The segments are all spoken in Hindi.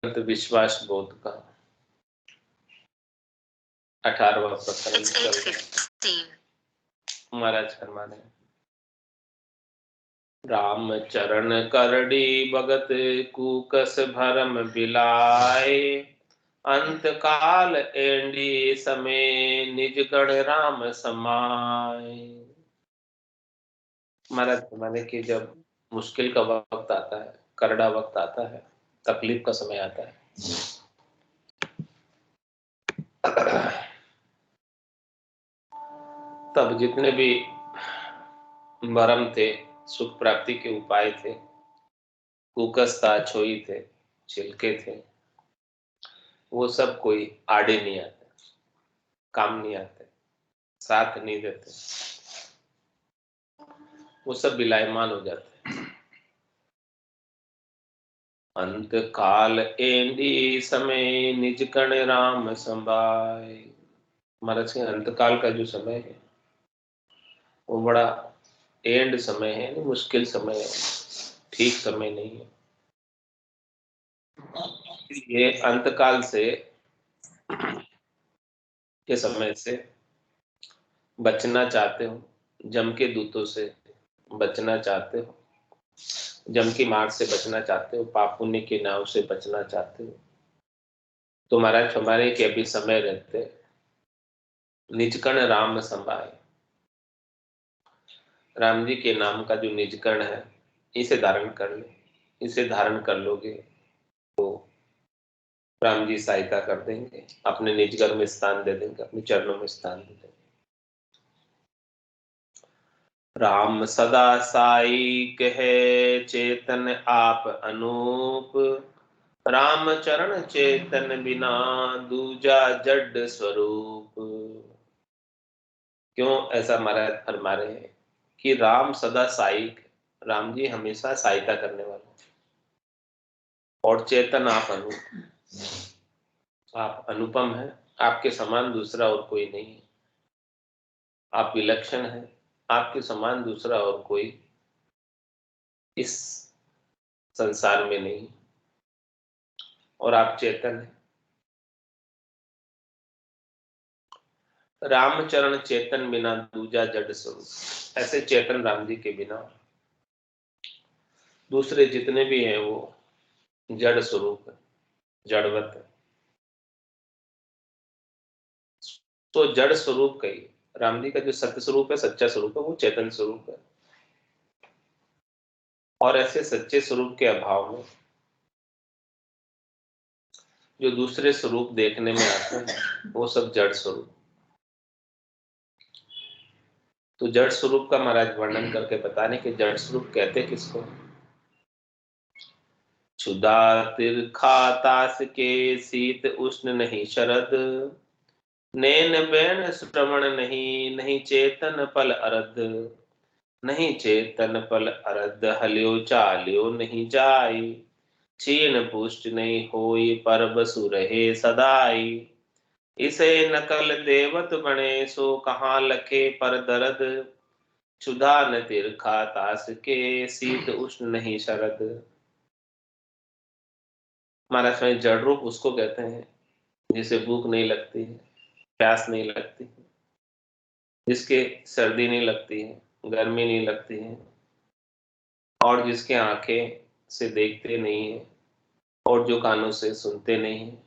ग्रंथ विश्वास बोध का 18वां प्रकरण महाराज फरमाने, राम चरण करड़ी भगत कूकस भरम बिलाए, अंत काल एंडी समय निज गण राम समाए। महाराज फरमाने कि जब मुश्किल का वक्त आता है, करड़ा वक्त आता है, तकलीफ का समय आता है, तब जितने भी भरम थे, सुख प्राप्ति के उपाय थे, कुकस था, छोई थे, छिलके थे, वो सब कोई आड़े नहीं आते, काम नहीं आते, साथ नहीं देते, वो सब विलायमान हो जाते। अंत काल एंडी समय निज कण राम संभाय। महाराज के अंत काल का जो समय है वो बड़ा एंड समय है, मुश्किल समय है, ठीक समय नहीं है। ये अंतकाल से के समय से बचना चाहते हो, जम के दूतों से बचना चाहते हो, जम की मार से बचना चाहते हो, पाप पुण्य के नाव से बचना चाहते हो, तो महाराज हमारे के अभी समय रहते निजकण राम संभाए, राम जी के नाम का जो निजकण है इसे धारण कर ले, इसे धारण कर लोगे तो राम जी सहायता कर देंगे, अपने निजगढ़ में स्थान दे देंगे, अपने चरणों में स्थान दे देंगे। राम सदा साई कहे चेतन आप अनूप, राम चरण चेतन बिना दूजा जड स्वरूप। क्यों ऐसा महाराज फरमा रहे हैं कि राम सदा साई, राम जी हमेशा सहायता करने वाले, और चेतन आप अनूप, आप अनुपम है, आपके समान दूसरा और कोई नहीं है, आप विलक्षण है, आपके समान दूसरा और कोई इस संसार में नहीं, और आप चेतन है। रामचरण चेतन बिना दूजा जड़ स्वरूप, ऐसे चेतन राम जी के बिना दूसरे जितने भी हैं वो जड़ स्वरूप है, जड़वत है। तो जड़ स्वरूप का ही राम जी का जो सत्य स्वरूप है, सच्चा स्वरूप है, वो चेतन स्वरूप है। और ऐसे सच्चे स्वरूप के अभाव में जो दूसरे स्वरूप देखने में आते हैं वो सब जड़ स्वरूप। तो जड़ स्वरूप का महाराज वर्णन करके बताने के जड़ स्वरूप कहते किसको? क्षुधा तिरखा तास के शीत उष्ण नहीं शरद, नैन बैन श्रवण नहीं, नहीं चेतन पल अरद, नहीं चेतन पल अरद, हल्यो चाल्यो नहीं जाई, छीन पुष्ट नहीं होई, पर बसु रहे सदाई, इसे नकल देवत बने सो कहाँ लखे पर दर्द, क्षुधा न तिरखा तास के शीत उष्ण नहीं शरद। महाराज में जड़ रूप उसको कहते हैं जिसे भूख नहीं लगती है, प्यास नहीं लगती है, जिसके सर्दी नहीं लगती है, गर्मी नहीं लगती है, और जिसके आंखें से देखते नहीं है, और जो कानों से सुनते नहीं है,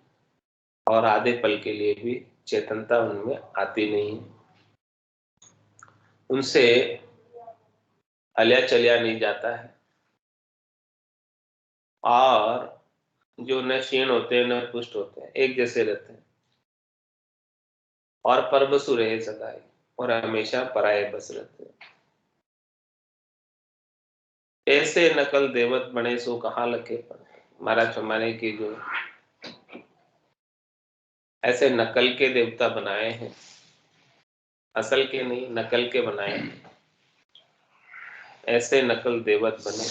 और आधे पल के लिए भी चेतनता उनमें आती नहीं है, उनसे हलिया चलिया नहीं जाता है, और जो न क्षीण होते हैं न पुष्ट होते हैं, एक जैसे रहते हैं, और परबसु रहे सदाई, और हमेशा पराये बस रहते हैं। ऐसे नकल देवत बने सो कहाँ लखे पर। महाराज हमारे की जो ऐसे नकल के देवता बनाए हैं, असल के नहीं नकल के बनाए हैं, ऐसे नकल देवत बने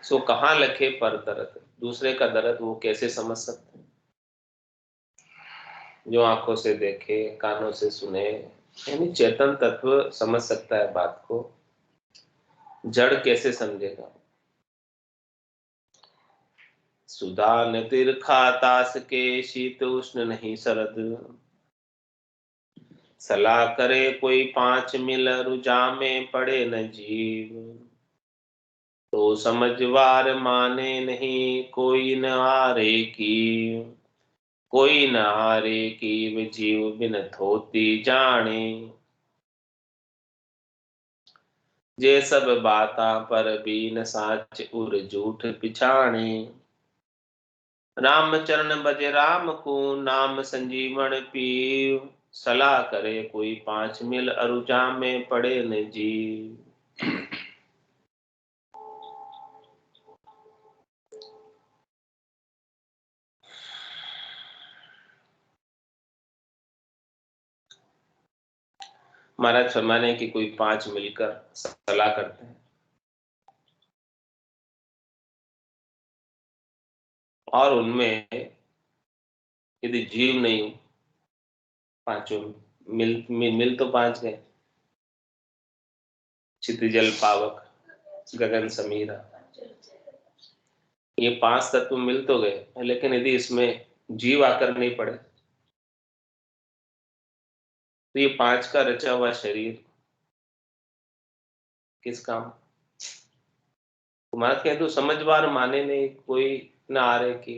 सो कहाँ लखे पर दर्द, दूसरे का दर्द वो कैसे समझ सकते हैं? जो आंखों से देखे, कानों से सुने, यानी चेतन तत्व समझ सकता है बात को, जड़ कैसे समझेगा? सुधा न तिरखा तास के, शीत उष्ण नहीं शरद। सलाह करे कोई 5 मील, रुझामे पड़े न जीव। तो समझवार माने नहीं, कोई न हारे की। कोई न हारे की, वे जीव बिन थोती जाने। जे सब बाता पर बीन साच, उर झूठ पिछाणे। राम चरण बजे राम को, नाम संजीवन पीव। सलाह करे कोई 5 मील, अरुजा में पड़े न जीव। महाराज फरमाने की कोई 5 मिलकर सलाह करते हैं और उनमें यदि जीव नहीं हो, पांचों मिल तो 5 गए। क्षितिजल पावक, गगन समीरा, ये 5 तत्व मिल तो गए, लेकिन यदि इसमें जीव आकर नहीं पड़े तो ये 5 का रचा हुआ शरीर किस काम। तुम्हारा कह दो समझवार माने नहीं, कोई न आरे की,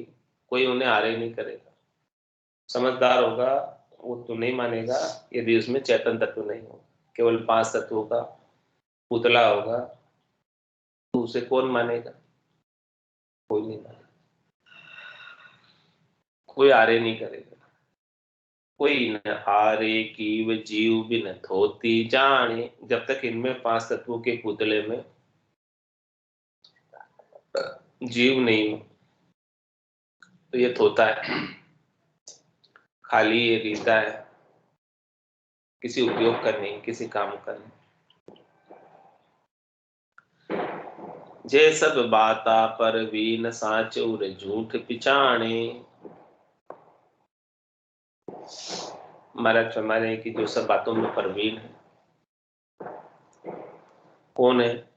कोई उन्हें आरे नहीं करेगा। समझदार होगा वो तो नहीं मानेगा यदि उसमें चेतन तत्व नहीं होगा, केवल 5 तत्वों का पुतला होगा तो उसे कौन मानेगा? कोई नहीं मानेगा, कोई आरे नहीं करेगा। कोई न आरे की, व जीव बिन थोती जाने। जब तक इनमें 5 तत्वों के पुतले में जीव नहीं हो तो ये थोता है, खाली ये रीता है, किसी उपयोग का नहीं, किसी काम का नहीं। जे सब बाता पर वीन साच, उर झूठ पिछाणे। महाराज फरमाने की जो सब बातों में परवीन है, कौन है?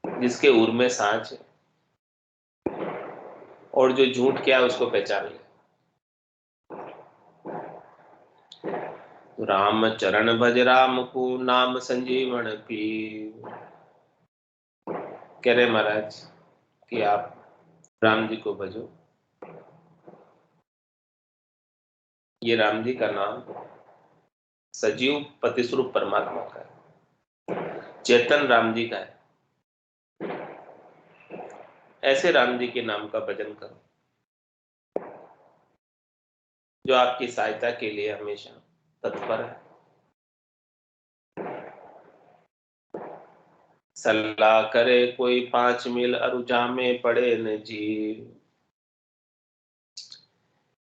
जिसके उर में सांच है और जो झूठ क्या है उसको पहचान ले। राम चरण भज राम को, नाम संजीवन पीव। कह रहे महाराज कि आप राम जी को भजो। ये राम जी का नाम सजीव पति स्वरूप परमात्मा का है, चेतन राम जी का है। ऐसे राम जी के नाम का भजन करो जो आपकी सहायता के लिए हमेशा तत्पर है। सलाह करे कोई 5 मील, अरुजा में पड़े न जीव।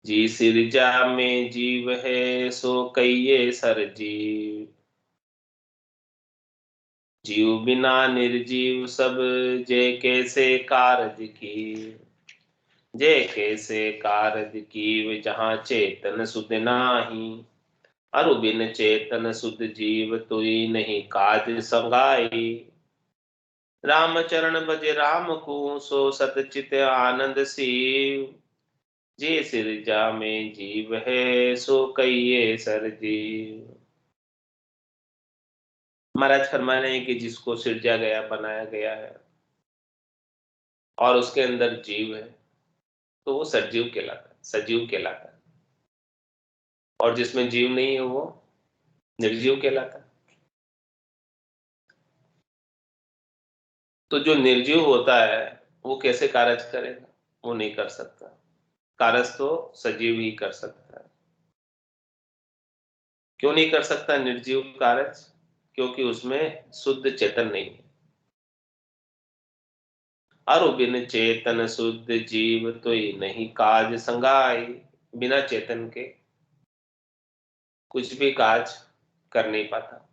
जी सिरजा में जीव है, सो कहिए सर जीव। जीव बिना निर्जीव सब, जे कैसे कारज की। जे कैसे कारज की, जहाँ चेतन सुध नाही। अरु बिन चेतन सुध जीव, तुई नहीं काज संगाई। राम चरण भज राम को, सो सतचित आनंद सीव। जे सिरजा में जीव है, सो कहिए सर जीव। महाराज फरमाने हैं कि जिसको सिरजा गया, बनाया गया है और उसके अंदर जीव है तो वो सजीव कहलाता है, सजीव कहलाता है। और जिसमें जीव नहीं है वो निर्जीव कहलाता है। तो जो निर्जीव होता है वो कैसे कारज करेगा? वो नहीं कर सकता। कारज तो सजीव ही कर सकता है। क्यों नहीं कर सकता निर्जीव कारज? क्योंकि उसमें शुद्ध चेतन नहीं है। अरु बिन चेतन शुद्ध जीव, तो ही नहीं काज संगाई। बिना चेतन के कुछ भी काज कर नहीं पाता।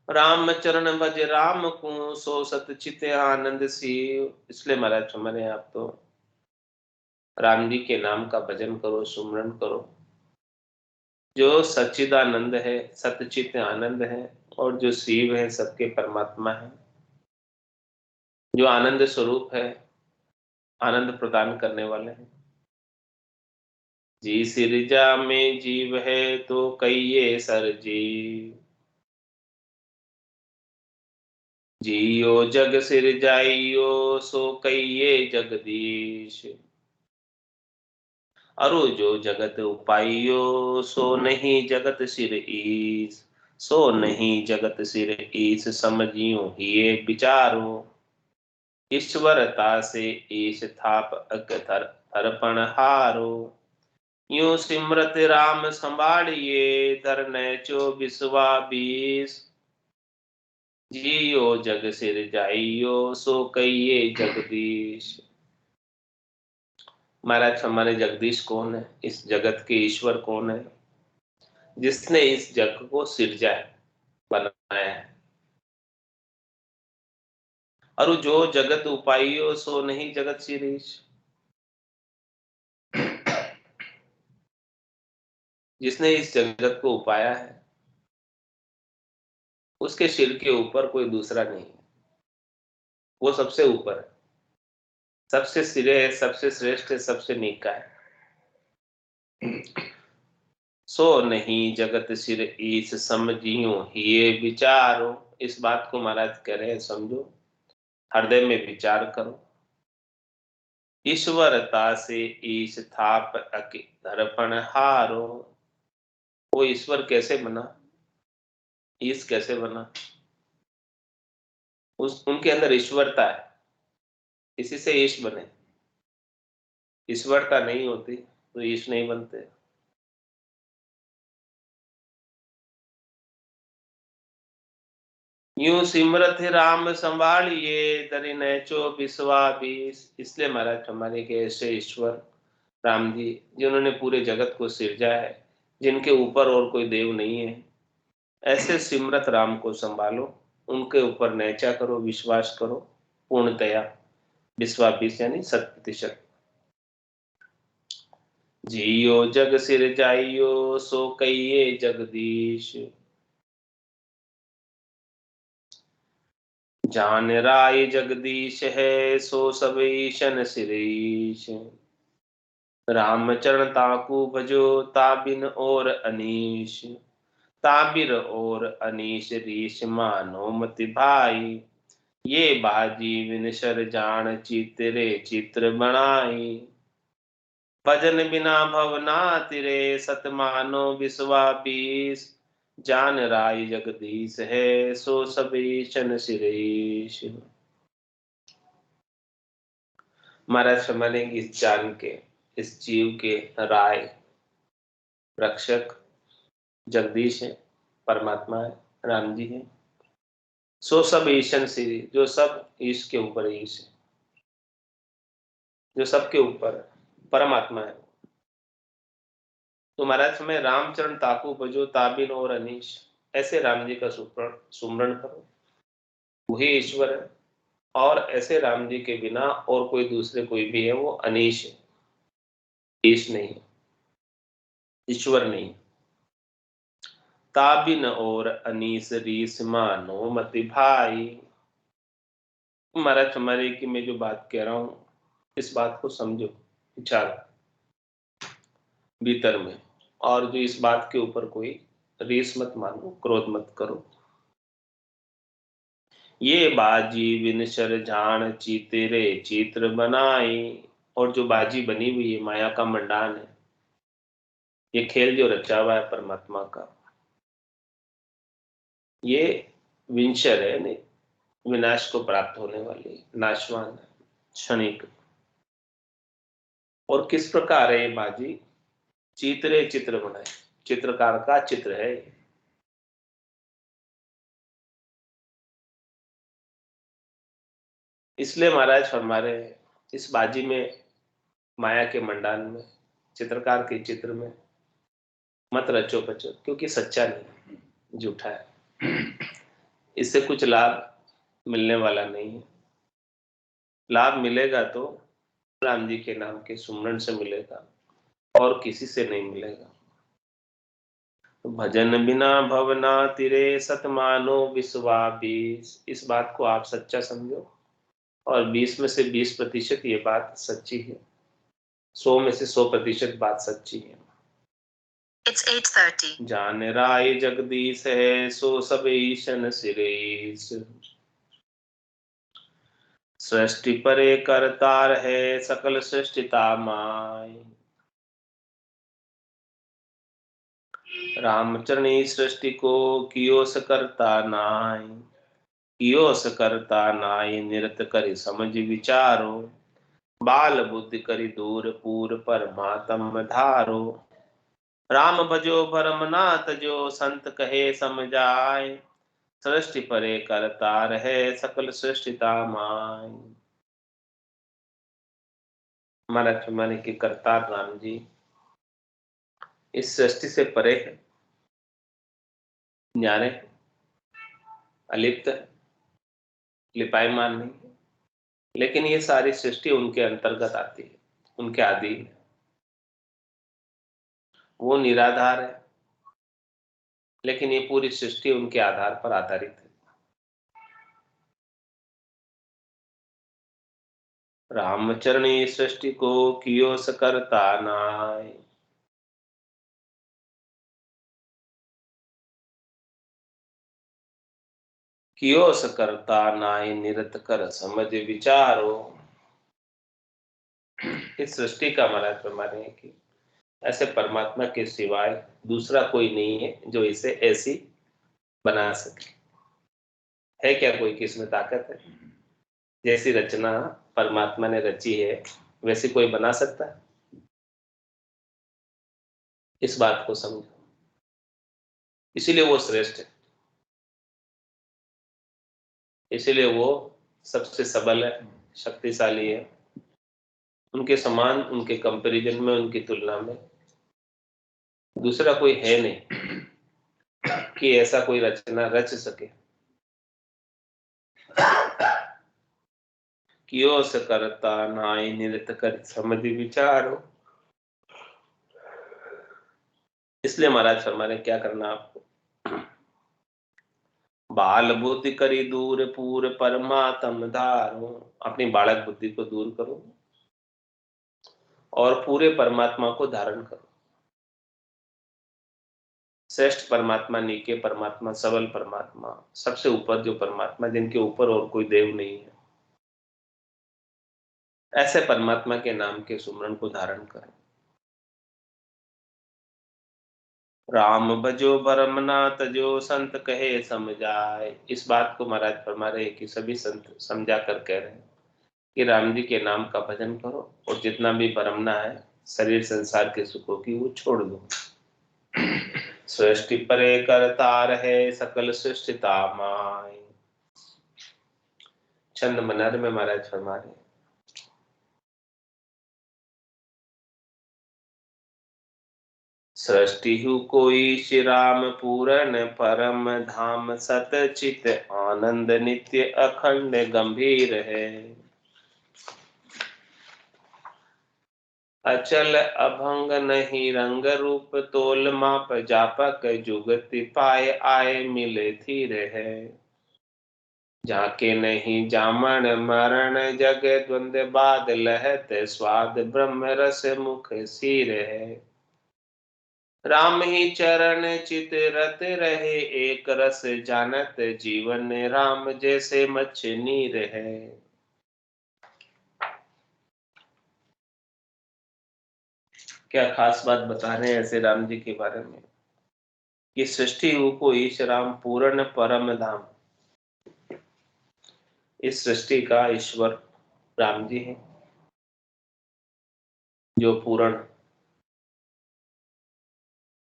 राम चरण भज राम को, सो सत चित आनंद सीव। इसलिए महाराज मैंने आप तो राम जी के नाम का भजन करो, सुमरन करो। जो सच्चिदानंद है, सतचित आनंद है और जो शिव है, सबके परमात्मा है, जो आनंद स्वरूप है, आनंद प्रदान करने वाले हैं। जी सिरजा में जीव है तो कहिए सर जीव, जियो जग सिरजाइयो सो कहिए जगदीश। अरु जो जगत उपाइयो सो नहीं जगत सिर ईस, सो नहीं जगत सिर ईस समझियो ये विचारो। ईश्वरता से ईश थाप अकथर अर्पण हारो, यूं सिमरत राम संभालिए धरने चो बिसवा बीस। जियो जग सिर जाइयो सो कहिए जगदीश। महाराज हमारे जगदीश कौन है? इस जगत के ईश्वर कौन है? जिसने इस जग को सिरजा है, बनाया है। और जो जगत उपाइयो सो नहीं जगत शिरीष, जिसने इस जगत को उपाया है उसके सिर के ऊपर कोई दूसरा नहीं है। वो सबसे ऊपर है, सबसे सिरे है, सबसे श्रेष्ठ है, सबसे नीका है। सो नहीं जगत सिर ईस समझियो ये विचारो। इस बात को महाराज कह रहे हैं, समझो, हृदय में विचार करो। ईश्वरता से ईश थाप अकि दर्पण हारो। वो ईश्वर कैसे बना, ईश कैसे बना? उस उनके अंदर ईश्वरता है, इसी से ईश बने। ईश्वरता नहीं होती तो ईश नहीं बनते। यूं सिमरत राम संभालिए दरि नैचो बिस्वा बीस। इसलिए महाराज हमारे के ऐसे ईश्वर राम जी, जिन्होंने पूरे जगत को सिरजा है, जिनके ऊपर और कोई देव नहीं है, ऐसे सिमरत राम को संभालो, उनके ऊपर नैचा करो, विश्वास करो पूर्णतया। विश्वा बीस यानी 100%। जियो जग सिर जाइयो सो कहिए जगदीश, जान राय जगदीश है सो सब ईशन सिरीश। रामचरण ताकू भजो ताबिन और अनीश, ताबिर और अनीश रीश मानो मति भाई। ये बाजी विनशर जान चितरे चित्र बनाई। भजन बिना भवना तिरे सत मानो विश्वा बीस। जान राय जगदीश है सो सबीशन सिरेश। महाराज समझेंगे इस जान के, इस जीव के राय रक्षक जगदीश है, परमात्मा है, राम जी है। सो सब ईशन श्री, जो सब ईश के ऊपर ईश है, जो सबके ऊपर परमात्मा है। तो महाराज में रामचरण ताकू भजो ताबिन और अनीश, ऐसे राम जी का सुमरण करो, वही ईश्वर है। और ऐसे राम जी के बिना और कोई दूसरे कोई भी है वो अनीश है, ईश नहीं है, ईश्वर नहीं। ताबिन और अनीस रीस मानो मति भाई। महाराज हमारे की मैं जो बात कह रहा हूं, इस बात को समझो, विचार भीतर में। और जो इस बात के ऊपर कोई रीस मत मानो, क्रोध मत करो। ये बाजी विनशर जान चीतेरे चित्र बनाई। और जो बाजी बनी हुई है, माया का मंडान है, ये खेल जो रचा हुआ है परमात्मा का, ये विनशर है, नहीं विनाश को प्राप्त होने वाली, नाशवान है, क्षणिक। और किस प्रकार है ये बाजी? चित्रे चित्र बनाए, चित्रकार का चित्र है। इसलिए महाराज हमारे इस बाजी में, माया के मंडान में, चित्रकार के चित्र में मत रचो बचो, क्योंकि सच्चा नहीं, झूठा है। इससे कुछ लाभ मिलने वाला नहीं है। लाभ मिलेगा तो राम जी के नाम के सुमरण से मिलेगा, और किसी से नहीं मिलेगा। तो भजन बिना भवना तिरे सत मानो विश्वा बीस। इस बात को आप सच्चा समझो और 20 में से 20% ये बात सच्ची है, 100 में से 100% बात सच्ची है। It's 8:30. जान राय जगदीश है सो सब ईशन सिरेश, सृष्टि परे करतार है सकल सृष्टिता माय। रामचरणी सृष्टि को कियो सकरता नाय, कियो सकरता नाय निरत करि समझ विचारो, बाल बुद्धि करि दूर पूर परमात्म धारो। राम भजो भरम ना तजो संत कहे समझाय, सृष्टि परे करतार है सकल सृष्टिता माय। हमारा माने कि करतार राम जी इस सृष्टि से परे है, न्यारे है, अलिप्त है, लिपायमान नहीं है, लेकिन ये सारी सृष्टि उनके अंतर्गत आती है, उनके आदि है। वो निराधार है, लेकिन ये पूरी सृष्टि उनके आधार पर आधारित है। रामचरणी सृष्टि को कियो सकरता नाय, कियो सकरता नाय निरत कर समझ विचारो। इस सृष्टि का महत्व माने कि ऐसे परमात्मा के सिवाय दूसरा कोई नहीं है जो इसे ऐसी बना सके। है क्या कोई किसमें ताकत है? जैसी रचना परमात्मा ने रची है वैसी कोई बना सकता है? इस बात को समझो, इसीलिए वो श्रेष्ठ है, इसीलिए वो सबसे सबल है, शक्तिशाली है। उनके समान, उनके कंपैरिजन में, उनकी तुलना में दूसरा कोई है नहीं कि ऐसा कोई रचना रच सके। कियो स करता नाय निरत कर समझ विचारो। इसलिए महाराज फरमाने क्या करना आपको, बाल बुद्धि करी दूर पूर परमात्म धारो। अपनी बालक बुद्धि को दूर करो और पूरे परमात्मा को धारण करो। श्रेष्ठ परमात्मा, नीके परमात्मा, सबल परमात्मा, सबसे ऊपर जो परमात्मा जिनके ऊपर और कोई देव नहीं है, ऐसे परमात्मा के नाम के सुमरन को धारण करो। राम भजो भरम ना तजो संत कहे समझाए। इस बात को महाराज फरमा रहे कि सभी संत समझा कर कह रहे हैं कि राम जी के नाम का भजन करो और जितना भी भरमना है शरीर संसार के सुखों की वो छोड़ दो। सृष्टि परे करतार है सकल सृष्टिता माय। छंद मनर में महाराज फरमा रहे, सृष्टि हु कोई श्री राम पूरन परम धाम, सत चित आनंद नित्य अखंड गंभीर है। अचल अभंग नहीं रंग रूप, तोल माप जापक जुगति पाए आए मिले थीर है। जाके नहीं जामन मरण जग द्वंद बाद, लहत स्वाद ब्रह्म रस मुख सीर है। राम ही चरण चित रत रहे एक रस, जानत जीवन राम जैसे मच्छ नीर है। क्या खास बात बता रहे हैं ऐसे राम जी के बारे में कि सृष्टि को ईश राम पूर्ण परम धाम। इस सृष्टि का ईश्वर राम जी है जो पूर्ण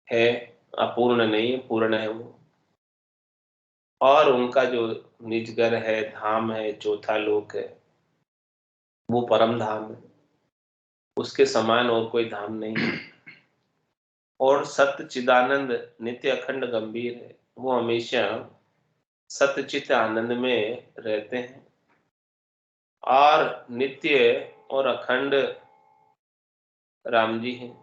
है, अपूर्ण नहीं है, पूर्ण है वो। और उनका जो निजगर है, धाम है, चौथा लोक है, वो परम धाम है, उसके समान और कोई धाम नहीं है। और सत्य चिदानंद नित्य अखंड गंभीर है, वो हमेशा सत्यचित आनंद में रहते हैं और नित्य और अखंड राम जी हैं।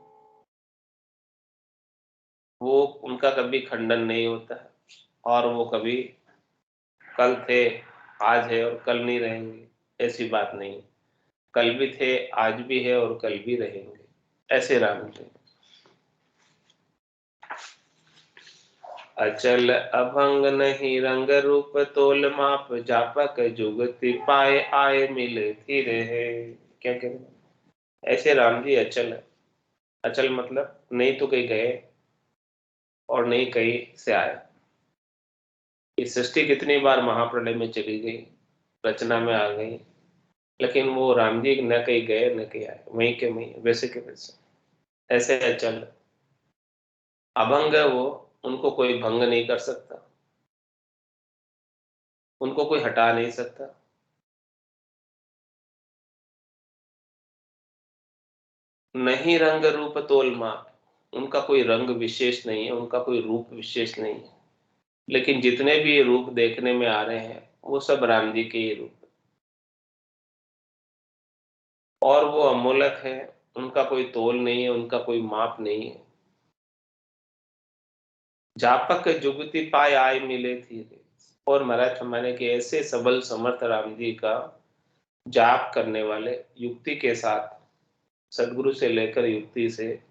वो उनका कभी खंडन नहीं होता है और वो कभी कल थे, आज है और कल नहीं रहेंगे, ऐसी बात नहीं। कल भी थे, आज भी है और कल भी रहेंगे, ऐसे राम जी। अचल अभंग नहीं रंग रूप तोल माप, जापक जुगति पाए आए मिले थी रहे। क्या कह रहे? ऐसे राम जी अचल है। अचल मतलब नहीं तो कहीं गए और नहीं कहीं से आए। ये सृष्टि कितनी बार महाप्रलय में चली गई, रचना में आ गई, लेकिन वो राम जी न कहीं गए न कहीं आए, वहीं के वहीं, वैसे के वैसे, ऐसे अचल। अभंग है वो, उनको कोई भंग नहीं कर सकता, उनको कोई हटा नहीं सकता। नहीं रंग रूप तोल माप, उनका कोई रंग विशेष नहीं है, उनका कोई रूप विशेष नहीं है, लेकिन जितने भी ये रूप देखने में आ रहे हैं वो सब राम जी के ही रूप है। और वो अमोलक है, उनका कोई तोल नहीं है, उनका कोई माप नहीं है। जापक जुगति पाए आए मिले थी। और महाराज हमारे के ऐसे सबल समर्थ राम जी का जाप करने वाले, युक्ति के साथ, सदगुरु से लेकर युक्ति से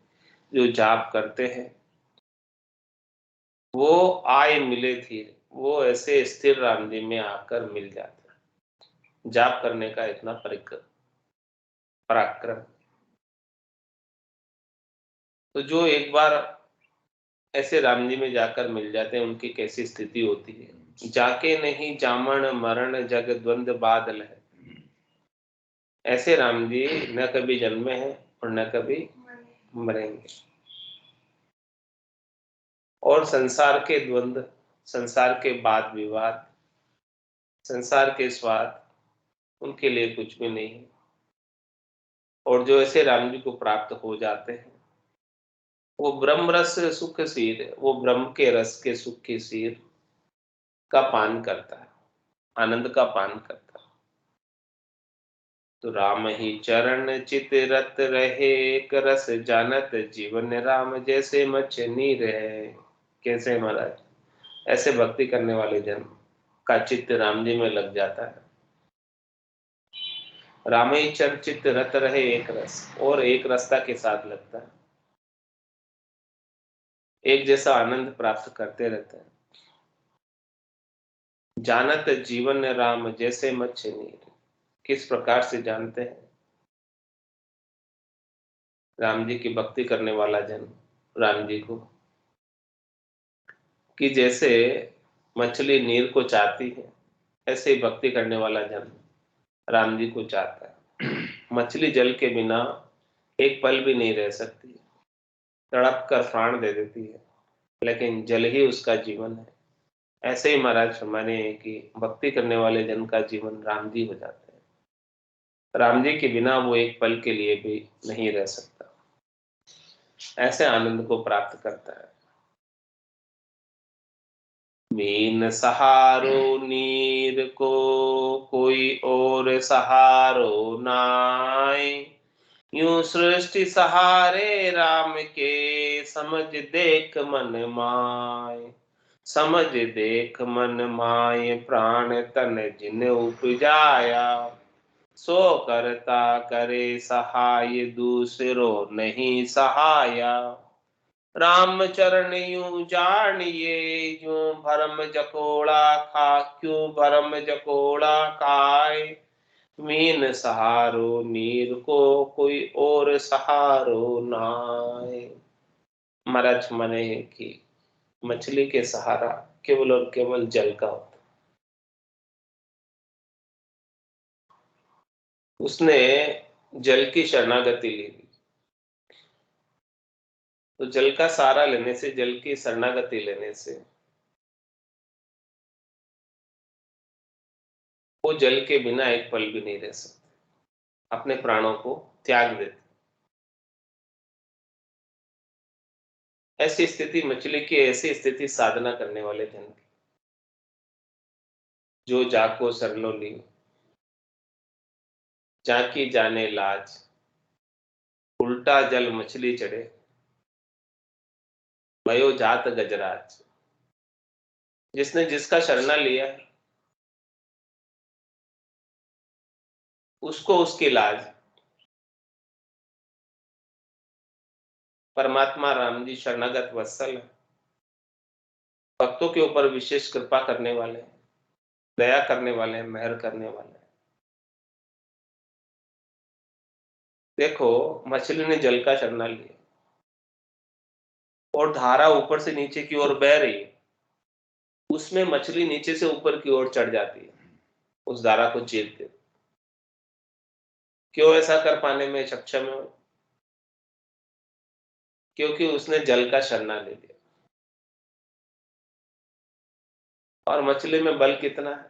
जो जाप करते हैं, वो आए मिले थी, वो ऐसे स्थिर राम जी में आकर मिल जाते हैं। जाप करने का इतना पराक्रम। तो जो एक बार ऐसे राम जी में जाकर मिल जाते हैं, उनकी कैसी स्थिति होती है। जाके नहीं जामन मरण जग द्वंद बादल है। ऐसे राम जी न कभी जन्मे हैं और न कभी मरेंगे। और संसार के द्वंद, संसार के वाद विवाद, संसार के स्वाद उनके लिए कुछ भी नहीं है। और जो ऐसे राम जी को प्राप्त हो जाते हैं, वो ब्रह्म रस सुख सीर, वो ब्रह्म के रस के सुख की सीर का पान करता है, आनंद का पान करता है। तो राम ही चरण चित रत रहे, एक रस जानत जीवन राम जैसे मछ नीर है। कैसे महाराज? ऐसे भक्ति करने वाले जन का चित्त राम जी में लग जाता है। राम ही चरण चित रत रहे एक रस, और एक रसता के साथ लगता है, एक जैसा आनंद प्राप्त करते रहते हैं। जानत जीवन राम जैसे मछ नीर, किस प्रकार से जानते हैं राम जी की भक्ति करने वाला जन राम जी को, कि जैसे मछली नीर को चाहती है, ऐसे ही भक्ति करने वाला जन राम जी को चाहता है। मछली जल के बिना एक पल भी नहीं रह सकती, तड़प कर प्राण दे देती है, लेकिन जल ही उसका जीवन है। ऐसे ही महाराज फरमाने हैं कि भक्ति करने वाले जन का जीवन राम जी हो जाते हैं। राम जी के बिना वो एक पल के लिए भी नहीं रह सकता, ऐसे आनंद को प्राप्त करता है। मीन सहारो नीर को, कोई और सहारो नाय, यूं सृष्टि सहारे राम के, समझ देख मन माय। समझ देख मन माय, प्राण तन जिन उपजाया, सो करता करे सहाय, दूसरो नहीं सहाया। राम चरण यूं जानिए, यूं भरम जकोड़ा खा, क्यों भरम जकोड़ा खाए। मीन सहारो नीर को, कोई और सहारो नाय। महाराज मने है कि मछली के सहारा केवल और केवल जल का होता। उसने जल की शरणागति ली, तो जल का सहारा लेने से, जल की शरणागति लेने से वो जल के बिना एक पल भी नहीं रह सकते, अपने प्राणों को त्याग देते। ऐसी स्थिति मछली की, ऐसी स्थिति साधना करने वाले जन की, जो जाको सरलो ली, जाकी जाने लाज, उल्टा जल मछली चढ़े, भयो जात गजराज। जिसने जिसका शरणा लिया, उसको उसकी लाज। परमात्मा राम जी शरणागत वत्सल है, भक्तों के ऊपर विशेष कृपा करने वाले हैं, दया करने वाले हैं, मेहर करने वाले हैं। देखो, मछली ने जल का शरणा लिया और धारा ऊपर से नीचे की ओर बह रही है, उसमें मछली नीचे से ऊपर की ओर चढ़ जाती है, उस धारा को चीरते। क्यों ऐसा कर पाने में सक्षम है? क्योंकि उसने जल का शरणा ले लिया। और मछली में बल कितना है?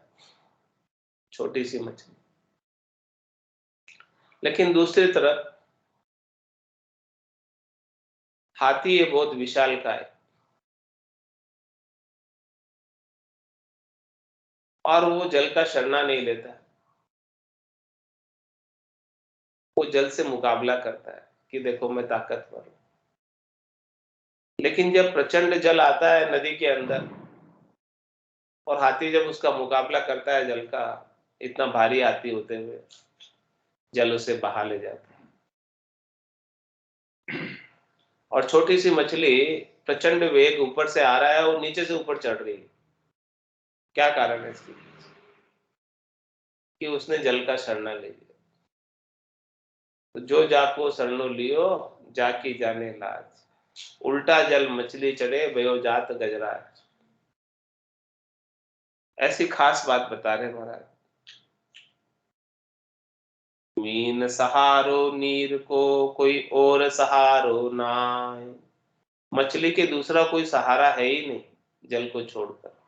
छोटी सी मछली। लेकिन दूसरी तरफ हाथी ये बहुत विशाल का है, और वो जल का शरणा नहीं लेता, वो जल से मुकाबला करता है कि देखो मैं ताकतवर हूं। लेकिन जब प्रचंड जल आता है नदी के अंदर, और हाथी जब उसका मुकाबला करता है जल का, इतना भारी हाथी होते हुए जल उसे बहा ले जाता है। और छोटी सी मछली प्रचंड वेग ऊपर से आ रहा है और नीचे से ऊपर चढ़ रही है। क्या कारण है इसकी? कि उसने जल का शरणा ले लिया। तो जो जाको शरणो लियो, जाकी जाने लाज, उल्टा जल मछली चढ़े भयो जात गजराज। ऐसी खास बात बता रहे महाराज। मीन सहारो नीर को, कोई और सहारो नाय। मछली के दूसरा कोई सहारा है ही नहीं जल को छोड़कर।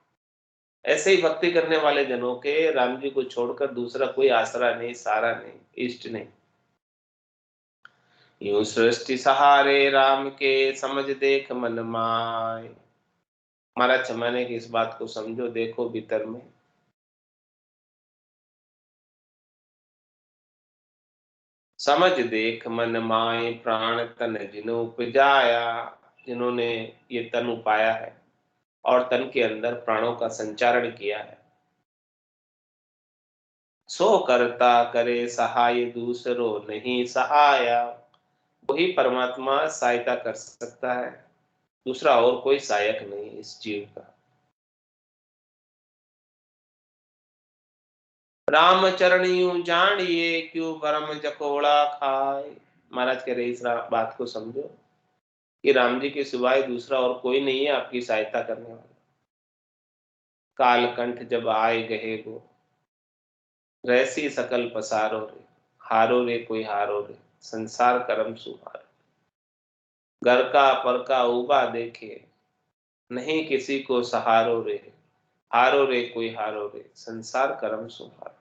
ऐसे ही भक्ति करने वाले जनों के राम जी को छोड़कर दूसरा कोई आसरा नहीं, सहारा नहीं, इष्ट नहीं। यूं सृष्टि सहारे राम के, समझ देख मन माय। महाराज जमाने की इस बात को समझो, देखो भीतर में। समझ देख मन माय, प्राण तन जिनो उपजाया। जिन्होंने ये तन उपाया है और तन के अंदर प्राणों का संचारण किया है, सो करता करे सहाय, दूसरो नहीं सहाया। वही परमात्मा सहायता कर सकता है, दूसरा और कोई सहायक नहीं इस जीव का। राम चरण यूं जानिए, क्यों भरम जकोड़ा खाए। महाराज कह रहे इस बात को समझो कि राम जी के सिवाय दूसरा और कोई नहीं है आपकी सहायता करने वाला। कालकंठ जब आए गहे वो, रहसी सकल पसारो रे। हारो रे कोई हारो रे, संसार करम सुहारो। घर का पर का उबा देखे, नहीं किसी को सहारो रे। हारो रे कोई हारो रे, संसार करम सुहारो।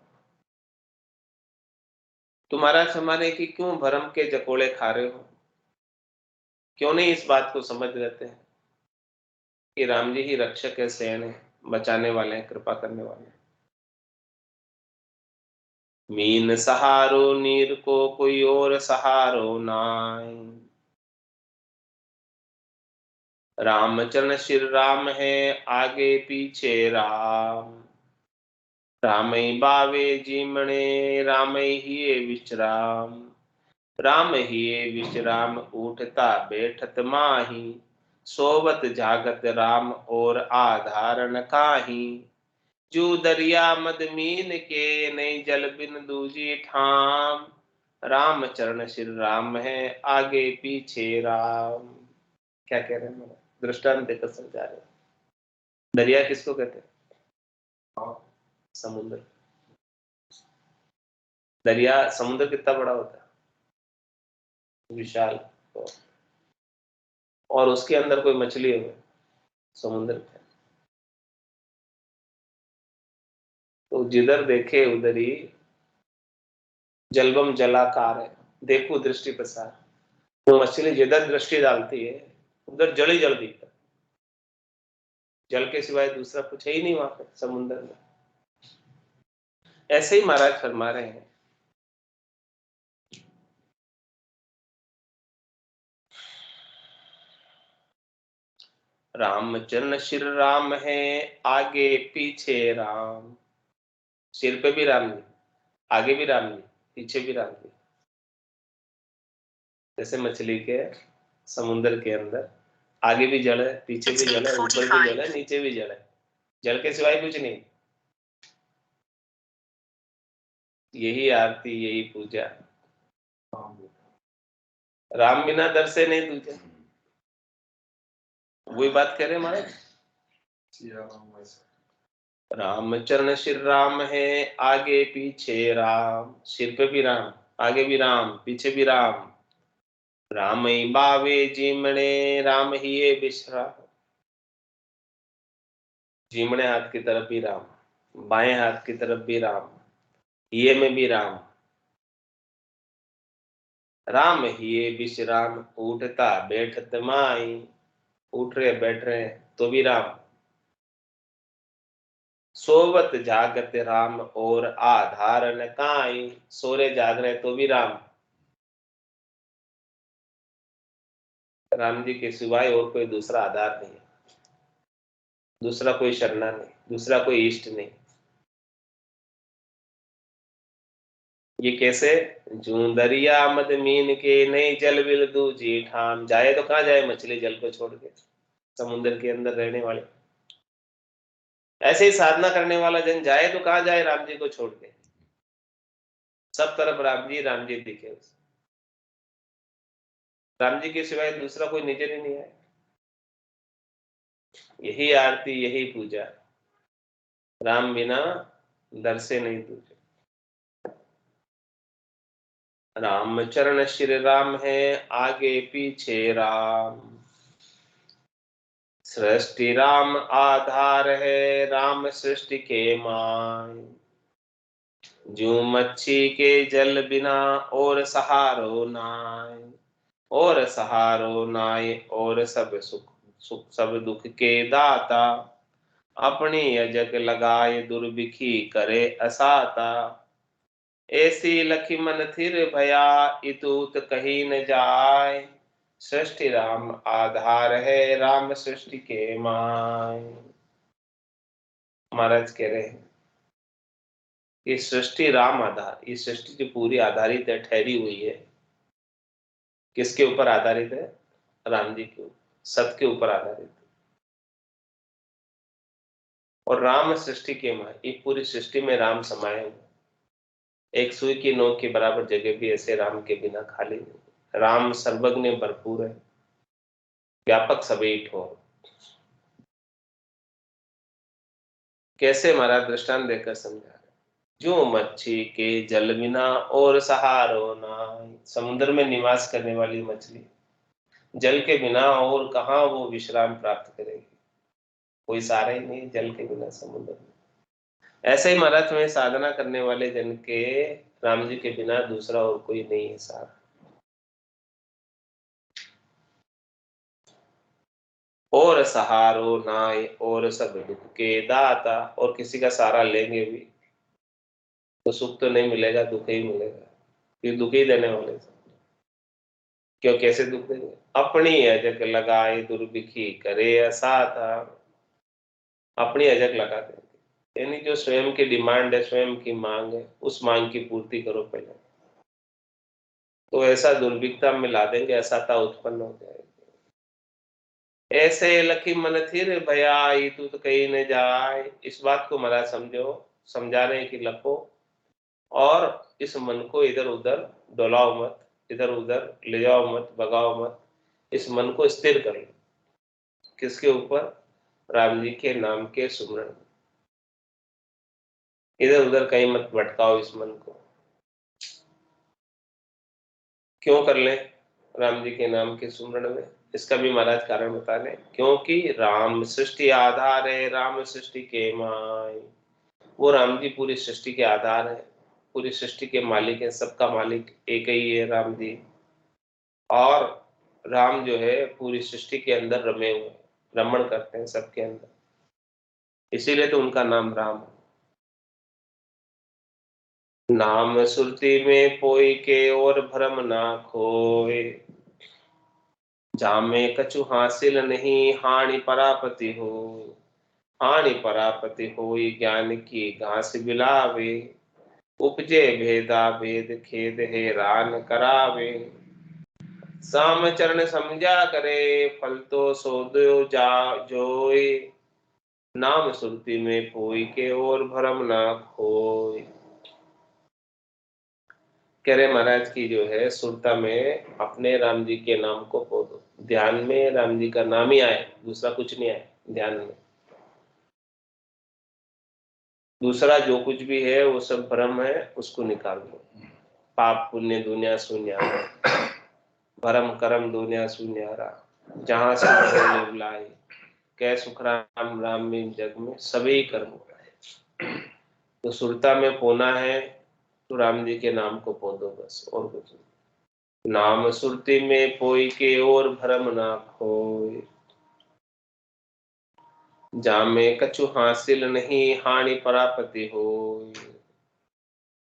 तुम्हारा समाने की क्यों भरम के जकोड़े खा रहे हो? क्यों नहीं इस बात को समझ लेते हैं कि राम जी ही रक्षक है, सैन है, बचाने वाले हैं, कृपा करने वाले हैं। मीन सहारो नीर को, कोई और सहारो नाय। रामचरण श्री राम है, आगे पीछे राम। रामई बावे जीमणे, रामई हिये विश्राम। राम हिये विश्राम, उठता बैठत माही। सोवत जागत राम, और आधारण काही। जू दरिया मद मीन के, नई जल बिन दूजी ठाम। राम चरण श्री राम है, आगे पीछे राम। क्या कह रहे हैं? दृष्टांत देकर समझा रहे हैं। दरिया किसको कहते हैं? समुद्र। दरिया, समुद्र कितना बड़ा होता है? विशाल। और उसके अंदर कोई मछली हो, समुद्र है। तो जिधर देखे उधर ही जलबम जलाकार है, देखो दृष्टि प्रसार। तो मछली जिधर दृष्टि डालती है उधर जल ही जल दिखता है। जल के सिवाय दूसरा कुछ है ही नहीं वहां पे समुद्र में। ऐसे ही महाराज फरमा रहे हैं। रामचरण श्री राम है, आगे पीछे राम। सिर पे भी राम जी, आगे भी राम जी, पीछे भी राम जी। जैसे मछली के समुद्र के अंदर आगे भी जल है, पीछे भी जल है, ऊपर भी जल है, नीचे भी जल है, जल के सिवाय कुछ नहीं। यही आरती, यही पूजा। राम बिना दर से नहीं तुझे, वही बात कह रहे महाराज। राम चरण श्री राम है, आगे पीछे राम, सिर पे भी राम, आगे भी राम, पीछे भी राम। राम ही बावे जीमणे, राम ही ये बिसरा। जीमणे हाथ की तरफ भी राम, बाएं हाथ की तरफ भी राम, ये में भी राम। राम ही ये विश्राम, उठता बैठत माई। उठ रहे बैठ रहे तो भी राम। सोवत जागत राम, और आधार न काई। सो रहे जाग रहे तो भी राम। राम जी के सिवाय और कोई दूसरा आधार नहीं है, दूसरा कोई शरणा नहीं, दूसरा कोई इष्ट नहीं। ये कैसे? जू दरिया मद मीन के, नहीं जल बिल दूजी ठाम। जाए तो कहाँ जाए मछली जल को छोड़ के, समुद्र के अंदर रहने वाले। ऐसे ही साधना करने वाला जन जाए तो कहाँ जाए, राम जी को छोड़ के। सब तरफ राम जी दिखे उसे। राम जी के सिवाय दूसरा कोई नजर ही नहीं आए। यही आरती, यही पूजा। राम बिना दर से नहीं तुझे। राम चरण श्री राम है, आगे पीछे राम। सृष्टि राम आधार है, राम सृष्टि के मान। जो मच्छी के जल बिना, और सहारो नाय। और सहारो नाय, और सब सुख सुख सब दुख के दाता। अपनी अजग लगाए, दुर्बिखी करे असाता। ऐसी लखी मन थिर भया, इतूत कहीं न जाय। सृष्टि राम आधार है, राम सृष्टि के माय। महाराज कह रहे हैं ये सृष्टि राम आधार, ये सृष्टि जो पूरी आधारित है, ठहरी हुई है, किसके ऊपर आधारित है? राम जी के ऊपर, सत के ऊपर आधारित है। और राम सृष्टि के माय, ये पूरी सृष्टि में राम समाये हुए। एक सुई की नोक के बराबर जगह भी ऐसे राम के बिना खाली नहीं। राम सर्वज्ञ भरपूर है, व्यापक सभी ठोर। कैसे महाराज दृष्टांत देकर समझा रहे। जो मच्छी के जल बिना, और सहारो नाय। समुद्र में निवास करने वाली मछली जल के बिना और कहाँ वो विश्राम प्राप्त करेगी? कोई सहारा ही नहीं जल के बिना समुद्र में। ऐसे ही महाराज में साधना करने वाले जन के राम जी के बिना दूसरा और कोई नहीं है सहारा। और सहारो नाय, और सब दुख के दाता। और किसी का सहारा लेंगे भी तो सुख तो नहीं मिलेगा, दुख ही मिलेगा। फिर दुख ही देने वाले। क्यों, कैसे दुख देंगे? अपनी अजक लगाए, दुर्बिखी करे असाता। अपनी अजक लगा देंगे, यानी जो स्वयं की डिमांड है, स्वयं की मांग है, उस मांग की पूर्ति करो पहले। तो ऐसा दुर्भिक्षता में ला देंगे, असाता उत्पन्न हो जाएगी। ऐसे लखी मन थिर भया, तू तो कहीं न जाए। इस बात को महाराज समझो, समझा रहे हैं कि लखो, और इस मन को इधर उधर डोलाओ मत, इधर उधर ले जाओ मत, भगाओ मत। इस मन को स्थिर कर लो। किसके ऊपर? राम जी के नाम के सुमरण में। इधर उधर कहीं मत भटकाओ इस मन को। क्यों कर ले राम जी के नाम के सुमरण में? इसका भी महाराज कारण बता रहे, क्योंकि राम सृष्टि आधार है, राम सृष्टि के माय। वो राम जी पूरी सृष्टि के आधार है, पूरी सृष्टि के मालिक है, सबका मालिक एक ही है राम जी। और राम जो है पूरी सृष्टि के अंदर रमे हुए, रमण करते हैं सबके अंदर, इसीलिए तो उनका नाम राम है। नाम सुरती में पोई के, और भ्रम ना खोए। जामे कछु हासिल नहीं, हानि परापति हो। हानि परापति होई, ज्ञान की घास बिलावे। उपजे भेदा भेद खेद है रान करावे। साम चरण समझा करे फल तो सोदो जा जोय। नाम सुरती में पोई के और भरम ना खोय। कह रहे महाराज की जो है सुरता में अपने राम जी के नाम को पो दो। ध्यान में राम जी का नाम ही आए, दूसरा कुछ नहीं आए ध्यान में। दूसरा जो कुछ भी है वो सब भ्रम है, उसको निकाल दो। पाप पुण्य दुनिया शून्यारा, भरम करम दुनिया शून्यारा। जहां से बोले बुलाए, कै सुख राम राम में जग में सभी कर्म। तो सुरता में पोना है तो राम जी के नाम को पो दो बस, और कुछ नहीं। नाम सुरती में पोई के और भरम ना खोए। जामे कछु हासिल नहीं हानि परापति हो।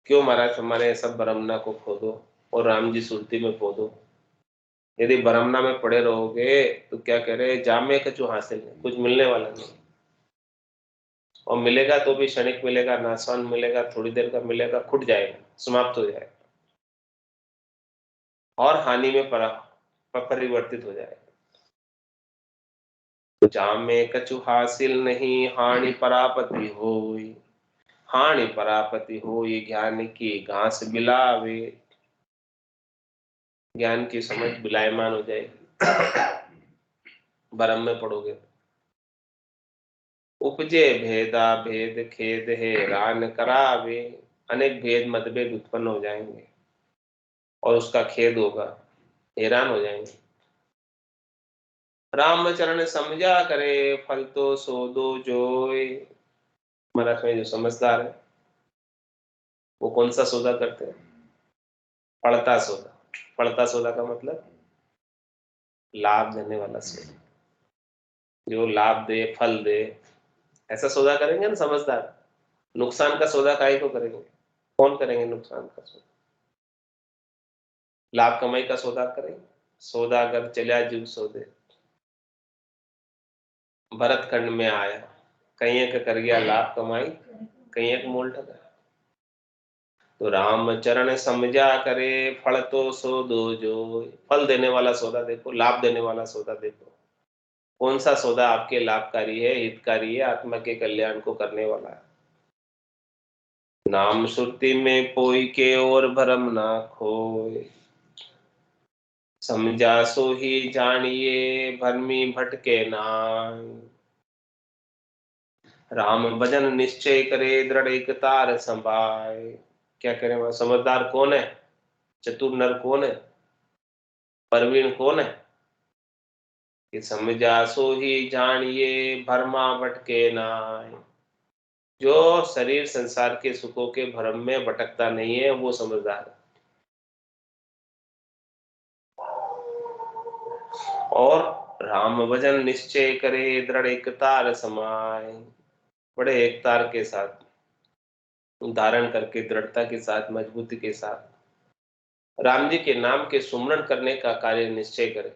क्यों महाराज हमारे सब ब्रह्मना को खो दो और राम जी सुरती में पो दो। यदि ब्रह्मना में पड़े रहोगे तो क्या कह रहे, जामे कछु हासिल नहीं, कुछ मिलने वाला नहीं। और मिलेगा तो भी क्षणिक मिलेगा, नाशवान मिलेगा, थोड़ी देर का मिलेगा, खुट जाएगा, समाप्त हो जाएगा और हानि में परिवर्तित हो जाएगा। जामे कछु हासिल नहीं हानि परापति होई। हानि परापति हो ये ज्ञान की घास बिलावे। ज्ञान की समझ बिलायमान हो जाएगी भरम में पड़ोगे। उपजे भेदा भेद खेद है रान करावे। अनेक भेद मतभेद उत्पन्न हो जाएंगे और उसका खेद होगा, हैरान हो जाएंगे। रामचरण समझा करे फल तो सोदो जोय। महाराज में जो समझदार है वो कौन सा सौदा करते हैं, पड़ता सौदा। पड़ता सौदा का मतलब लाभ देने वाला सौदा, जो लाभ दे फल दे, ऐसा सौदा करेंगे ना समझदार। नुकसान का सौदा काहे को करेंगे, कौन करेंगे नुकसान का सौदा। लाभ कमाई का सौदा करेंगे। सौदा अगर चलिया जीव सौदे। भरत खंड में आया, कहीं एक कर गया लाभ कमाई, कहीं एक मोल ठगा। तो राम चरण समझा करे फल तो सौदो जो। फल देने वाला सौदा देखो, लाभ देने वाला सौदा देखो, कौन सा सौदा आपके लाभकारी है, हितकारी है, आत्मा के कल्याण को करने वाला है। नाम सुरती में पोई के और भरम ना खोए। समझा सो ही जानिए भरमी भटके नाय। राम भजन निश्चय करे दृढ़ एक तार संभाय। क्या करें, वह समझदार कौन है, चतुर नर कौन है, परवीन कौन है कि समझा सो ही जानिए भरमा भटके नाय। जो शरीर संसार के सुखों के भ्रम में भटकता नहीं है वो समझदार है। और राम भजन निश्चय करे दृढ़ एक तार समाय। बड़े एक तार के साथ धारण करके, दृढ़ता के साथ, मजबूती के साथ राम जी के नाम के सुमरण करने का कार्य निश्चय करे।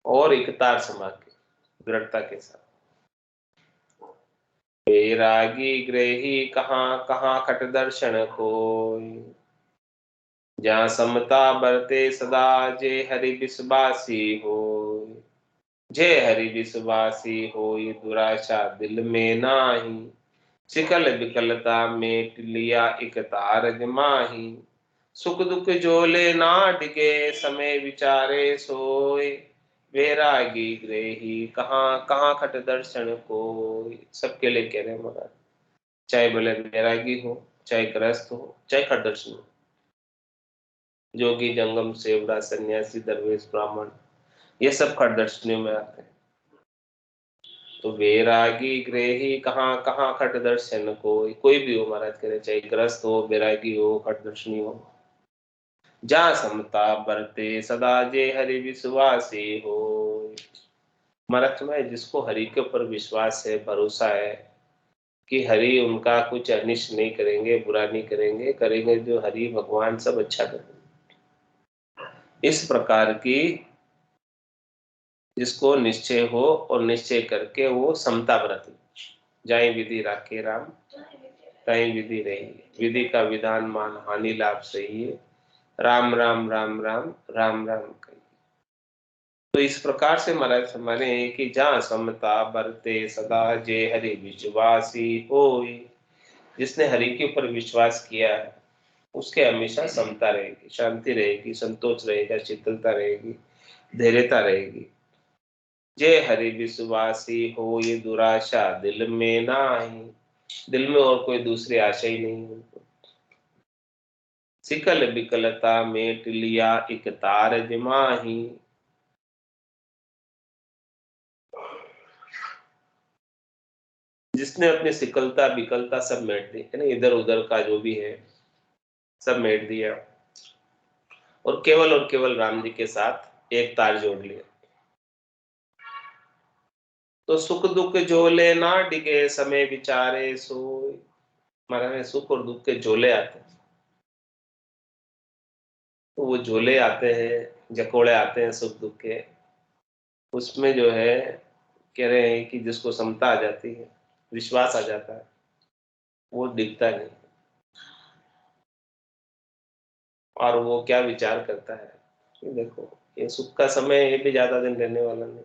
और एक तार समा के दृढ़ता के साथ। बैरागी ग्रही कहाँ कहाँ खट दर्शन कोय। जहाँ समता बरते सदा जे हरि विश्वासी हो। जय हरि विश्वासी हो ये दुराशा दिल में नाही। सिकल विकलता में लिया एक तार जमाही। सुख दुख जोले ना डिगे समय विचारे सोए। वैरागी ग्रही कहाँ कहाँ खट दर्शन को। सबके लिए कह रहे हैं महाराज, चाहे भले वैरागी हो, चाहे ग्रस्त हो, चाहे खट दर्शन हो, जोगी जंगम सेवड़ा सन्यासी दरवेश ब्राह्मण, ये सब खट दर्शनियों में आते हैं। तो वैरागी ग्रही कहाँ कहाँ खट दर्शन कोई भी हो महाराज कह रहे, चाहे ग्रस्त हो, वैरागी हो, खट दर्शनी हो। जा समता बरते सदा जे हरि विश्वासी हो। महाराज में जिसको हरि के ऊपर विश्वास है, भरोसा है कि हरि उनका कुछ अनिष्ट नहीं करेंगे, बुरा नहीं करेंगे, करेंगे जो हरि भगवान सब अच्छा करेंगे, इस प्रकार की जिसको निश्चय हो और निश्चय करके वो समता बरते। जाई विधि राखे राम, तई विधि रही। विधि का विधान मान, हानि लाभ सही है। राम राम राम राम राम राम कही। तो इस प्रकार से महाराज हमारे कि जहाँ समता बरते सदा, जे हरि विश्वासी होई। जिसने हरि के ऊपर विश्वास किया है उसके हमेशा समता रहेगी, शांति रहेगी, संतोष रहेगा, शीतलता रहेगी, धैर्यता रहेगी। जे हरि विश्वासी हो ये दुराशा दिल में ना आई। दिल में और कोई दूसरी आशा ही नहीं उनको। सिकल विकलता मेट लिया एक तार जमाही। जिसने अपनी सिकलता विकलता सब मेट दी है ना, इधर उधर का जो भी है सब मेट दिया और केवल राम जी के साथ एक तार जोड़ लिया। तो सुख दुख झोले ना डिगे, समय विचारे सोई। महाराज सुख और दुख के झोले आते हैं, तो वो झोले आते हैं, जकोड़े आते हैं सुख दुख के। उसमें जो है कह रहे हैं कि जिसको समता आ जाती है, विश्वास आ जाता है, वो दिखता नहीं। और वो क्या विचार करता है कि देखो ये सुख का समय ये भी ज्यादा दिन रहने वाला नहीं,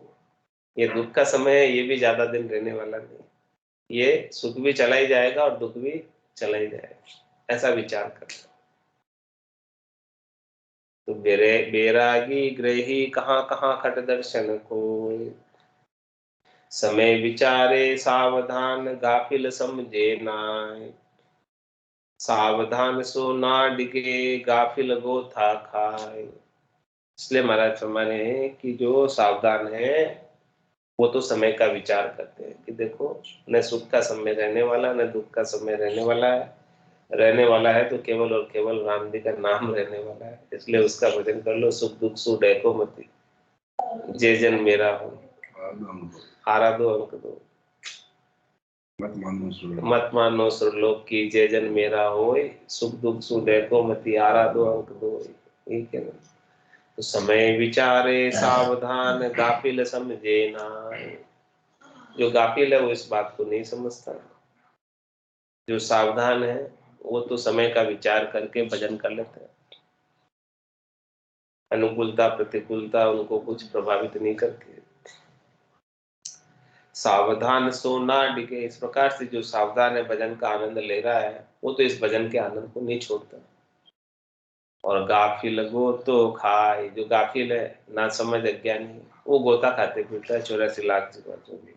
ये दुख का समय ये भी ज्यादा दिन रहने वाला नहीं, ये सुख भी चला ही जाएगा और दुख भी चला ही जाएगा, ऐसा विचार करता है। तो बेरागी ग्रही कहाँ कहाँ खट दर्शन को, समय विचारे सावधान गाफिल समझे नाय। सावधान सो ना डिगे गाफिल गोथा खाए। इसलिए महाराज फरमाने हैं कि जो सावधान है वो तो समय का विचार करते हैं कि देखो न सुख का समय रहने वाला न दुख का समय रहने वाला है। रहने वाला है तो केवल और केवल राम जी का नाम रहने वाला है, इसलिए उसका भजन कर लो। सुख दुख सु डैको मति, जे जन मेरा हो। हारा दो अंक दो, मत मानो सुरलोक की, जे जन मेरा होय। सुख दुख सु डैको मति, हारा दो अंक दो। ठीक है ना। तो समय विचारे सावधान गाफिल समझे ना। जो गाफिल है वो इस बात को नहीं समझता, जो सावधान है वो तो समय का विचार करके भजन कर लेते हैं। अनुकूलता प्रतिकूलता उनको कुछ प्रभावित नहीं करती। सावधान सो ना डिगे, इस प्रकार से जो सावधान है भजन का आनंद ले रहा है वो तो इस भजन के आनंद को नहीं छोड़ता। और गाफिल गो तो खाए, जो गाफिल है ना समझ अज्ञानी वो गोता खाते फिरता है 84 लाख जीवा जो भी।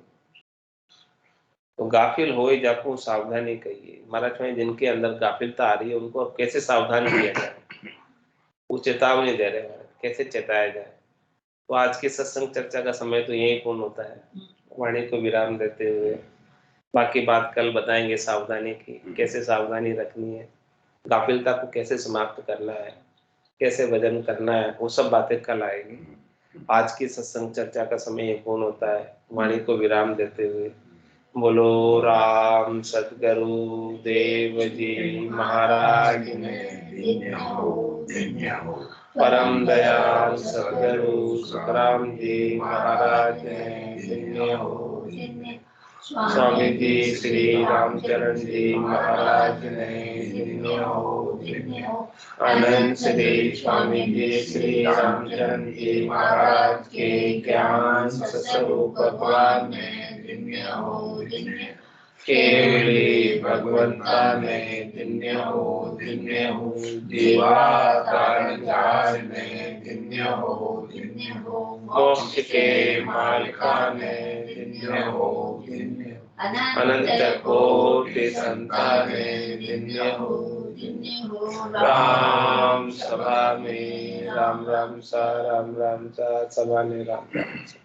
तो गाफिल हो ही जाको सावधानी कहिए। महाराज में जिनके अंदर गाफिलता आ रही है उनको अब कैसे सावधान किया जाए, वो चेतावनी दे रहे हैं कैसे चेताया जाए। तो आज के सत्संग चर्चा का समय तो यही पूर्ण होता है। वाणी को विराम देते हुए बाकी बात कल बताएंगे सावधानी की, कैसे सावधानी रखनी है, गाफिलता को कैसे समाप्त करना है, कैसे भजन करना है, वो सब बातें कल आएंगी। आज की सत्संग चर्चा का समय ये पूर्ण होता है। वाणी को विराम देते हुए बोलो राम सतगुरु देव जी महाराज ने परम दयाल सतगुरु सुखराम जी महाराज ने धन्य हो। स्वामी जी श्री रामचरण जी महाराज ने धन्य हो। आनंद श्री स्वामी जी श्री रामचरण जी महाराज के ज्ञान स्वरूप भगवान ने धन्य हो। केवली भगवंता ने धन्य हो। जीवात्मा ने धन्य हो। मोक्ष के मालिका ने धन्य हो। अनंत कोटि संतान ने धन्य हो। राम सभा में राम राम सा, राम राम सा, सभा में राम राम सा।